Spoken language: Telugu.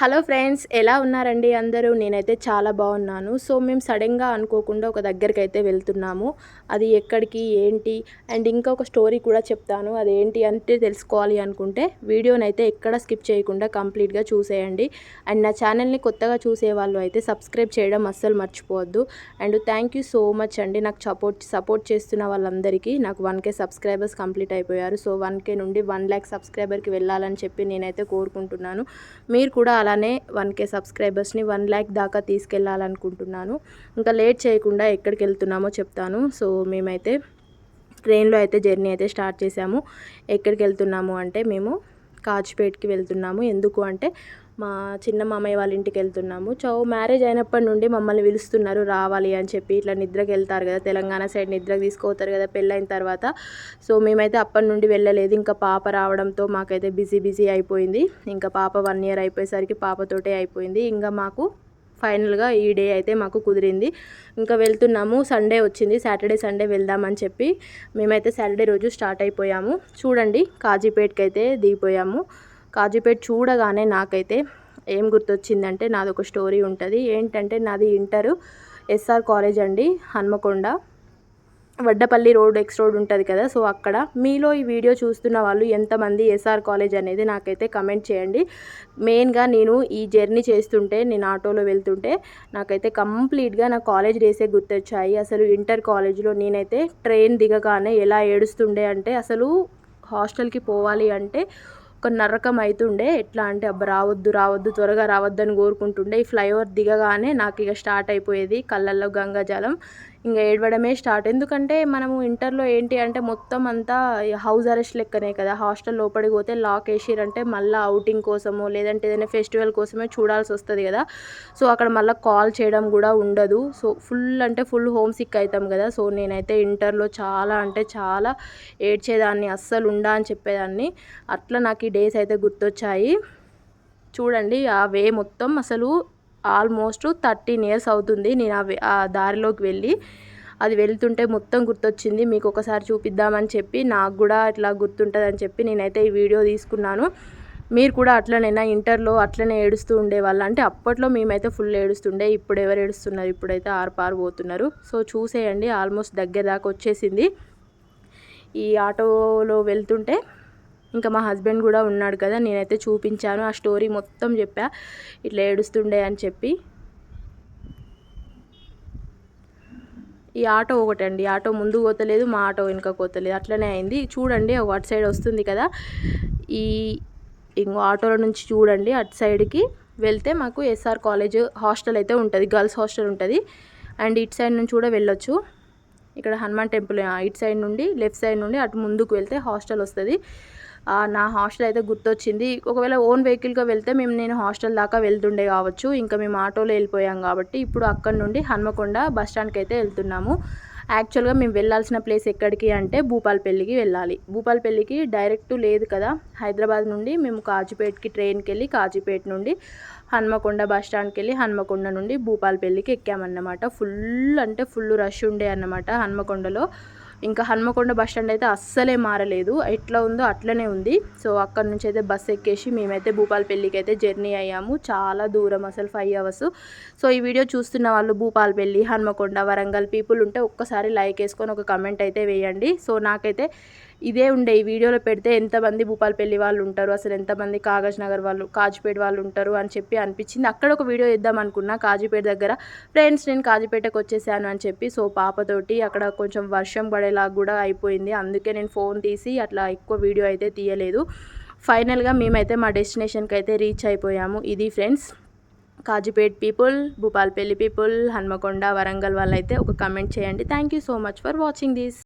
హలో ఫ్రెండ్స్, ఎలా ఉన్నారండి అందరూ? నేనైతే చాలా బాగున్నాను. సో మేము సడన్గా అనుకోకుండా ఒక దగ్గరికి వెళ్తున్నాము. అది ఎక్కడికి ఏంటి అండ్ ఇంకొక స్టోరీ కూడా చెప్తాను. అదేంటి అంటే తెలుసుకోవాలి అనుకుంటే వీడియోనైతే ఎక్కడ స్కిప్ చేయకుండా కంప్లీట్గా చూసేయండి. అండ్ నా ఛానల్ని కొత్తగా చూసే వాళ్ళు అయితే సబ్స్క్రైబ్ చేయడం అస్సలు మర్చిపోవద్దు. And thank you so much అండి, నాకు సపోర్ట్ చేస్తున్న వాళ్ళందరికీ. నాకు 1K సబ్స్క్రైబర్స్ కంప్లీట్ అయిపోయారు. సో 1K నుండి 1 lakh సబ్స్క్రైబర్కి వెళ్ళాలని చెప్పి నేనైతే కోరుకుంటున్నాను. మీరు కూడా అలానే 1K సబ్స్క్రైబర్స్ని 1 lakh దాకా తీసుకెళ్ళాలనుకుంటున్నాను. ఇంకా లేట్ చేయకుండా ఎక్కడికి వెళ్తున్నామో చెప్తాను. సో మేమైతే ట్రైన్లో అయితే జర్నీ అయితే స్టార్ట్ చేసాము. ఎక్కడికి వెళ్తున్నాము అంటే మేము కాచిపేటకి వెళ్తున్నాము. ఎందుకు అంటే మా చిన్న మామయ్య వాళ్ళ ఇంటికి వెళ్తున్నాము. మ్యారేజ్ అయినప్పటి నుండి మమ్మల్ని పిలుస్తున్నారు రావాలి అని చెప్పి. ఇట్లా నిద్రకి వెళ్తారు కదా, తెలంగాణ సైడ్ నిద్రకి తీసుకుపోతారు కదా పెళ్ళైన తర్వాత. సో మేమైతే అప్పటి నుండి వెళ్ళలేదు. ఇంకా పాప రావడంతో మాకైతే బిజీ అయిపోయింది. ఇంకా పాప 1 year అయిపోయేసరికి పాపతోటే అయిపోయింది. ఇంకా మాకు ఫైనల్గా ఈ డే అయితే మాకు కుదిరింది. ఇంకా వెళ్తున్నాము. సండే వచ్చింది, సాటర్డే సండే వెళ్దామని చెప్పి మేమైతే సాటర్డే రోజు స్టార్ట్ అయిపోయాము. చూడండి, కాజీపేటకి అయితే దిగిపోయాము. కాజీపేట చూడగానే నాకైతే ఏం గుర్తొచ్చిందంటే నాదొక స్టోరీ ఉంటుంది. ఏంటంటే నాది ఇంటరు SR కాలేజ్ అండి, Hanamkonda Vaddapalli road, X road ఉంటుంది కదా. సో అక్కడ మీలో ఈ వీడియో చూస్తున్న వాళ్ళు ఎంతమంది SR కాలేజ్ అనేది నాకైతే కమెంట్ చేయండి. మెయిన్గా నేను ఈ జర్నీ చేస్తుంటే, నేను ఆటోలో వెళ్తుంటే నాకైతే కంప్లీట్గా నా కాలేజ్ డేసే గుర్తొచ్చాయి. అసలు ఇంటర్ కాలేజ్లో నేనైతే ట్రైన్ దిగగానే ఎలా ఏడుస్తుండే అంటే, అసలు హాస్టల్కి పోవాలి అంటే ఒక నరకం అవుతుండే. ఎట్లా అంటే అబ్బా రావద్దు త్వరగా రావద్దని కోరుకుంటుండే. ఈ ఫ్లైఓవర్ దిగగానే నాకు ఇక స్టార్ట్ అయిపోయేది కళ్ళల్లో గంగాజలం. ఇంకా ఏడవడమే స్టార్ట్. ఎందుకంటే మనము ఇంటర్లో ఏంటి అంటే మొత్తం అంతా హౌస్ అరెస్ట్ లెక్కనే కదా. హాస్టల్ లోపలికి పోతే లాక్ వేసిరంటే మళ్ళీ అవుటింగ్ కోసమో లేదంటే ఏదైనా ఫెస్టివల్ కోసమే చూడాల్సి వస్తుంది కదా. సో అక్కడ మళ్ళీ కాల్ చేయడం కూడా ఉండదు. సో ఫుల్ హోమ్ సిక్ అవుతాం కదా. సో నేనైతే ఇంటర్లో చాలా అంటే చాలా ఏడ్చేదాన్ని, అస్సలు ఉండా అని చెప్పేదాన్ని. అట్లా నాకు ఈ డేస్ అయితే గుర్తొచ్చాయి. చూడండి, ఆ వే మొత్తం అసలు ఆల్మోస్ట్ 13 years అవుతుంది నేను ఆ దారిలోకి వెళ్ళి. అది వెళ్తుంటే మొత్తం గుర్తొచ్చింది. మీకు ఒకసారి చూపిద్దామని చెప్పి, నాకు కూడా ఇట్లా గుర్తుంటుందని చెప్పి నేనైతే ఈ వీడియో తీసుకున్నాను. మీరు కూడా అట్లనైనా ఇంటర్లో అట్లనే ఏడుస్తూ ఉండేవాళ్ళు అంటే? అప్పట్లో మేమైతే ఫుల్ ఏడుస్తుండే. ఇప్పుడు ఎవరు ఏడుస్తున్నారు? ఇప్పుడైతే ఆరు పోతున్నారు. సో చూసేయండి, ఆల్మోస్ట్ దగ్గర దాకా వచ్చేసింది. ఈ ఆటోలో వెళ్తుంటే ఇంకా మా హస్బెండ్ కూడా ఉన్నాడు కదా, నేనైతే చూపించాను, ఆ స్టోరీ మొత్తం చెప్పా ఇట్లా ఏడుస్తుండే అని చెప్పి. ఈ ఆటో ఒకటండి, ఆటో ముందు పోతలేదు, మా ఆటో వెనుక పోతలేదు, అట్లనే అయింది. చూడండి, ఒక అటు సైడ్ వస్తుంది కదా, ఈ ఇంకో ఆటోల నుంచి చూడండి అటు సైడ్కి వెళ్తే మాకు SR కాలేజ్ హాస్టల్ అయితే ఉంటుంది, గర్ల్స్ హాస్టల్ ఉంటుంది. అండ్ ఇటు సైడ్ నుంచి కూడా వెళ్ళొచ్చు. ఇక్కడ హనుమాన్ టెంపుల్ ఇటు సైడ్ నుండి, లెఫ్ట్ సైడ్ నుండి అటు ముందుకు వెళ్తే హాస్టల్ వస్తుంది. నా హాస్టల్ అయితే గుర్తొచ్చింది. ఒకవేళ ఓన్ వెహికల్గా వెళ్తే నేను హాస్టల్ దాకా వెళ్తుండే కావచ్చు. ఇంకా మేము ఆటోలో వెళ్ళిపోయాం కాబట్టి ఇప్పుడు అక్కడ నుండి హన్మకొండ బస్ స్టాండ్కి అయితే వెళ్తున్నాము. యాక్చువల్గా మేము వెళ్ళాల్సిన ప్లేస్ ఎక్కడికి అంటే భూపాలపల్లికి వెళ్ళాలి. భూపాలపల్లికి డైరెక్ట్ లేదు కదా, హైదరాబాద్ నుండి మేము కాజీపేటకి ట్రైన్కి వెళ్ళి కాజీపేట నుండి హన్మకొండ బస్ స్టాండ్కి వెళ్ళి హన్మకొండ నుండి భూపాలపల్లికి ఎక్కామన్నమాట. ఫుల్ రష్ ఉండే అన్నమాట హన్మకొండలో. ఇంకా హన్మకొండ బస్ స్టాండ్ అయితే అస్సలే మారలేదు, ఎట్లా ఉందో అట్లనే ఉంది. సో అక్కడ నుంచి అయితే బస్ ఎక్కేసి మేమైతే భూపాలపల్లికి అయితే జర్నీ అయ్యాము. చాలా దూరం, అసలు 5 hours. సో ఈ వీడియో చూస్తున్న వాళ్ళు భూపాలపల్లి, హన్మకొండ, వరంగల్ పీపుల్ ఉంటే ఒక్కసారి లైక్ వేసుకొని ఒక కమెంట్ అయితే వేయండి. సో నాకైతే ఇదే ఉండే, ఈ వీడియోలో పెడితే ఎంతమంది భూపాలపల్లి వాళ్ళు ఉంటారు, అసలు ఎంతమంది కాగజ్ నగర్ వాళ్ళు, కాజీపేట వాళ్ళు ఉంటారు అని చెప్పి అనిపించింది. అక్కడ ఒక వీడియో ఇద్దాం అనుకున్నా కాజీపేట దగ్గర. ఫ్రెండ్స్, నేను కాజీపేటకు వచ్చేసాను అని చెప్పి. సో పాపతోటి అక్కడ కొంచెం వర్షం పడేలాగా కూడా అయిపోయింది, అందుకే నేను ఫోన్ తీసి అట్లా ఎక్కువ వీడియో అయితే తీయలేదు. ఫైనల్గా మేమైతే మా డెస్టినేషన్కి అయితే రీచ్ అయిపోయాము. ఇది friends, Kazipet people, Bhupalpally people, Hanamkonda, Warangal వాళ్ళైతే ఒక కమెంట్ చేయండి. Thank you so much for watching this.